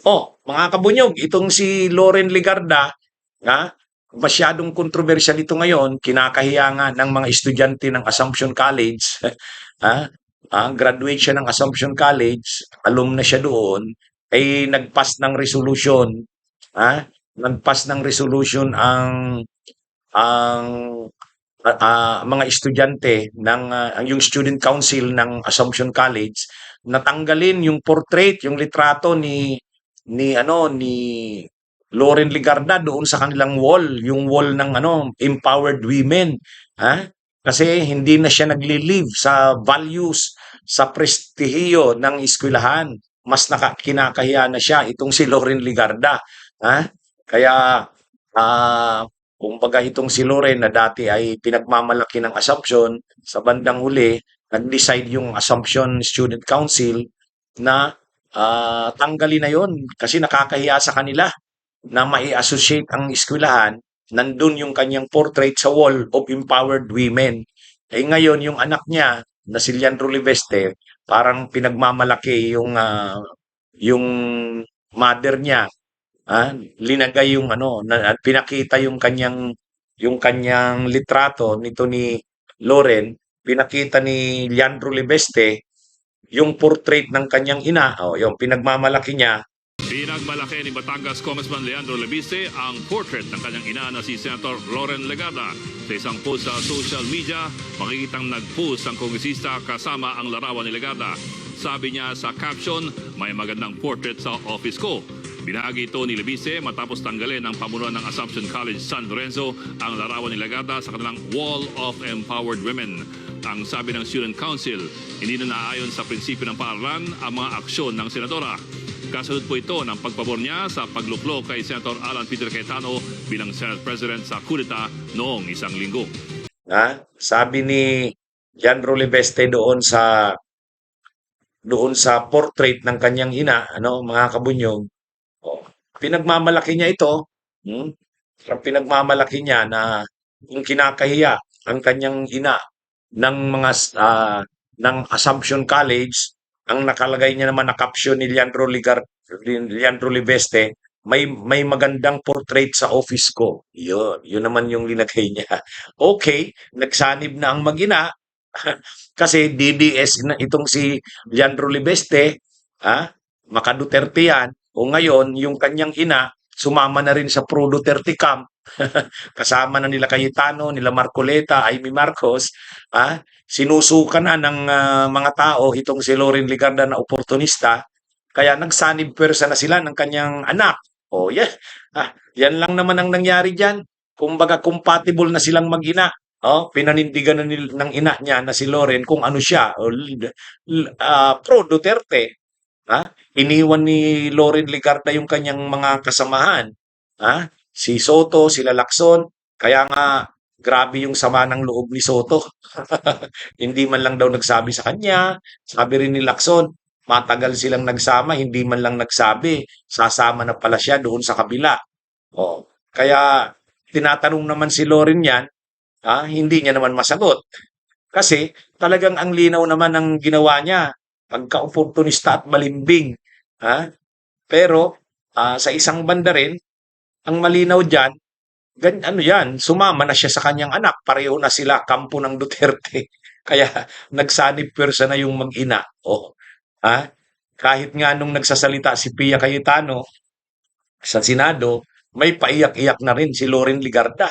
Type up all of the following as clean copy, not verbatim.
Oh, mga kabunyog, itong si Loren Legarda, ha, masyadong kontrobersyal ito ngayon, kinakahiya nga ng mga estudyante ng Assumption College, ha, graduate siya ng Assumption College, alum na siya doon, ay nagpas ng resolution, ha, nagpas ng resolution ang mga estudyante ng yung student council ng Assumption College natanggalin yung portrait, yung litrato ni Loren Legarda doon sa kanilang wall, yung wall ng empowered women, ha? Kasi hindi na siya nagli-live sa values, sa prestihiyo ng eskwelahan. Mas kinakahiya na siya itong si Loren Legarda, ha? Kaya kumbaga itong si Loren na dati ay pinagmamalaki ng Assumption, sa bandang huli, nag-decide yung Assumption Student Council na tanggalin na yon kasi nakakahiya sa kanila na mai-associate ang eskwelahan, nandun yung kanyang portrait sa wall of empowered women. Eh ngayon, yung anak niya, na si Leandro Liveste, parang pinagmamalaki yung mother niya. Linagay yung at pinakita yung kanyang litrato nito ni Loren, pinakita ni Leandro Liveste yung portrait ng kanyang ina, yung pinagmamalaki niya. Pinagmalaki ni Batangas Congressman Leandro Lebiste ang portrait ng kanyang ina na si Senator Loren Legarda. Sa isang post sa social media, makikitang nag-post ang kongresista kasama ang larawan ni Legarda. Sabi niya sa caption, may magandang portrait sa office ko. Binahagi ito ni Lebiste matapos tanggalin ng pamunuan ng Assumption College San Lorenzo ang larawan ni Legarda sa kanilang Wall of Empowered Women. Ang sabi ng Student Council, hindi na naayon sa prinsipyo ng paaralan ang mga aksyon ng senadora. Kasunod po ito ng pagpabor niya sa pagluklok kay Senator Alan Peter Cayetano bilang Senate President sa kudeta noong isang linggo. Sabi ni Leandro Liveste doon sa portrait ng kanyang ina, mga kabunyog, pinagmamalaki niya ito, pinagmamalaki niya na yung kinakahiya ang kanyang ina ng mga ng Assumption College, ang nakalagay niya naman na caption ni Leandro Liveste, may magandang portrait sa office ko. Yun naman yung linagay niya. Okay, nagsanib na ang mag-ina kasi DDS na itong si Leandro Liveste, Maka Duterte yan. O ngayon, yung kanyang ina, sumama na rin sa Pro Duterte camp. Kasama na nila Cayetano, nila Marcoleta, Amy Marcos. Sinusuka na ng mga tao itong si Loren Legarda na oportunista. Kaya nagsanib pwersa na sila ng kanyang anak. O yeah. Yan lang naman ang nangyari dyan. Kumbaga compatible na silang mag-ina. Pinanindigan na ng ina niya na si Loren kung ano siya. Pro Duterte. Iniwan ni Loren Legarda yung kanyang mga kasamahan. Si Soto, sila Lacson. Kaya nga, grabe yung sama ng loob ni Soto. Hindi man lang daw nagsabi sa kanya. Sabi rin ni Lacson, matagal silang nagsama, hindi man lang nagsabi. Sasama na pala siya doon sa kabila. Kaya tinatanong naman si Loren yan, hindi niya naman masagot. Kasi talagang ang linaw naman ng ginawa niya, pagka-oportunista at balimbing. Pero sa isang banda rin, ang malinaw diyan, sumama na siya sa kanyang anak. Pareho na sila kampo ng Duterte. Kaya nagsanib pwersa na yung mag-ina. Kahit nga nung nagsasalita si Pia Cayetano sa Senado, may paiyak-iyak na rin si Loren Legarda.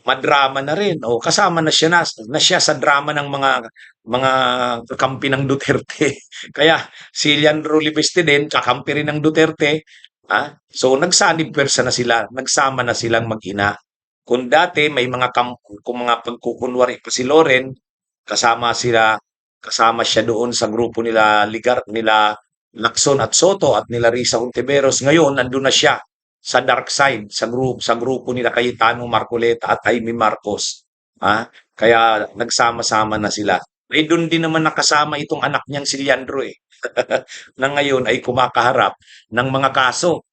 Madrama na rin. Kasama na siya sa drama ng mga kakampi ng Duterte. Kaya si Leandro Liveste din, kakampi rin ng Duterte. So nagsanib pwersa na sila, nagsama na silang mag-ina. Kung dati may kung mga pagkukunwari pa si Loren, kasama siya doon sa grupo nila Lacson at Soto at nila Risa Hontiveros. Ngayon, nandun na siya sa dark side, sa grupo nila Cayetano, Marcoleta at Amy Marcos. Kaya nagsama-sama na sila. Doon din naman nakasama itong anak niyang si Leandro na ngayon ay kumakaharap ng mga kaso.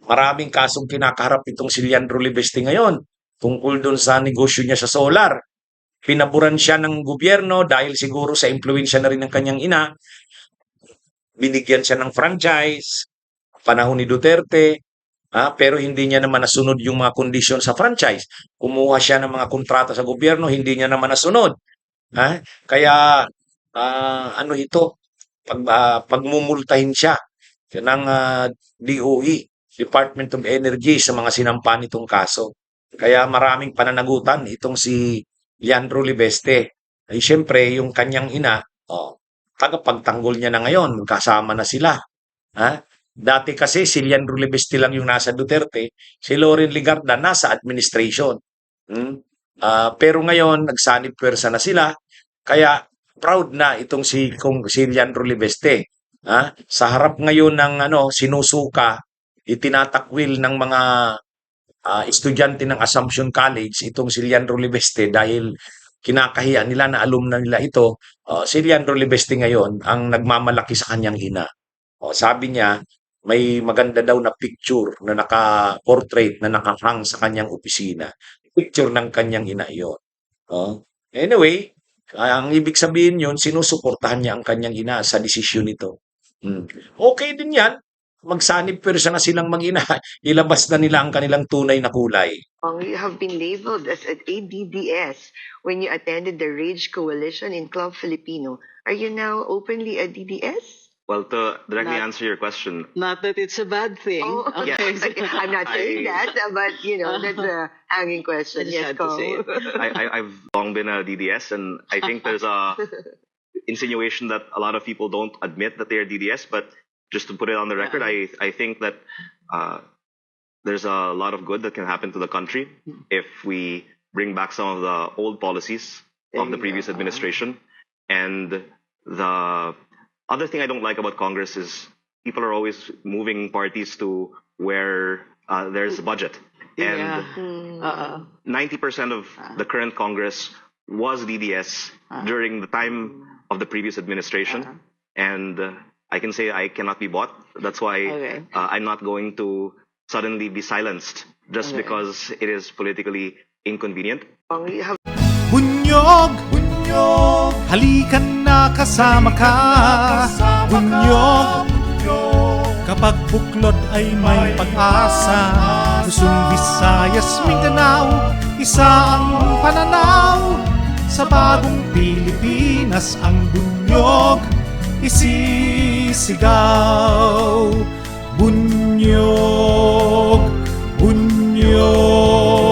Maraming kasong kinakaharap itong si Leandro Liveste ngayon tungkol doon sa negosyo niya sa solar. Pinaburan siya ng gobyerno dahil siguro sa impluwensya na rin ng kanyang ina. Binigyan siya ng franchise. panahon ni Duterte, pero hindi niya naman nasunod yung mga kondisyon sa franchise. Kumuha siya ng mga kontrata sa gobyerno, hindi niya naman nasunod. Kaya ano ito, pagmumultahin siya ng DOE, Department of Energy sa mga sinampa nitong kaso. Kaya maraming pananagutan itong si Leandro Libeste. Ay siyempre yung kanyang ina, tagapagtanggol niya na ngayon, magkasama na sila. Dati kasi si Leandro Libeste lang yung nasa Duterte, si Loren Legarda nasa administration. Pero ngayon, nagsanib pwersa na sila, kaya proud na itong si Leandro Libeste. Sa harap ngayon ng sinusuka, itinatakwil ng mga estudyante ng Assumption College itong si Leandro Libeste dahil kinakahiya nila na alumna nila ito. Si Leandro Libeste ngayon ang nagmamalaki sa kanyang ina. Sabi niya, may maganda daw na picture na naka-portrait na nakahang sa kanyang opisina. Picture ng kanyang ina yun. Anyway, ang ibig sabihin yun, sinusuportahan niya ang kanyang ina sa desisyon nito. Okay din yan. Magsanib pwersa na silang mag-ina. Ilabas na nila ang kanilang tunay na kulay. You have been labeled as an ADDS when you attended the Rage Coalition in Club Filipino. Are you now openly a DDS? Well, to directly Not- answer your question, Not that it's a bad thing. Oh, Okay. I'm not saying that, but that's a hanging question. I just Yes, had to Kong. say it. I've long been a DDS, and I think there's a insinuation that a lot of people don't admit that they're DDS. But just to put it on the record, I think that there's a lot of good that can happen to the country if we bring back some of the old policies of the previous administration. And the other thing I don't like about Congress is people are always moving parties to where there's a budget. Yeah. And Uh-uh. 90% of the current Congress was DDS during the time of the previous administration. And I can say I cannot be bought. That's why Okay. I'm not going to suddenly be silenced just Okay. because it is politically inconvenient. Kong, you have Bunyog, bunyog, halikan na kasama ka. Bunyog, kapag buklod ay may pag-asa. Luzon, Visayas, Mindanao, isa ang pananaw. Sa bagong Pilipinas ang bunyog isisigaw. Bunyog, bunyog.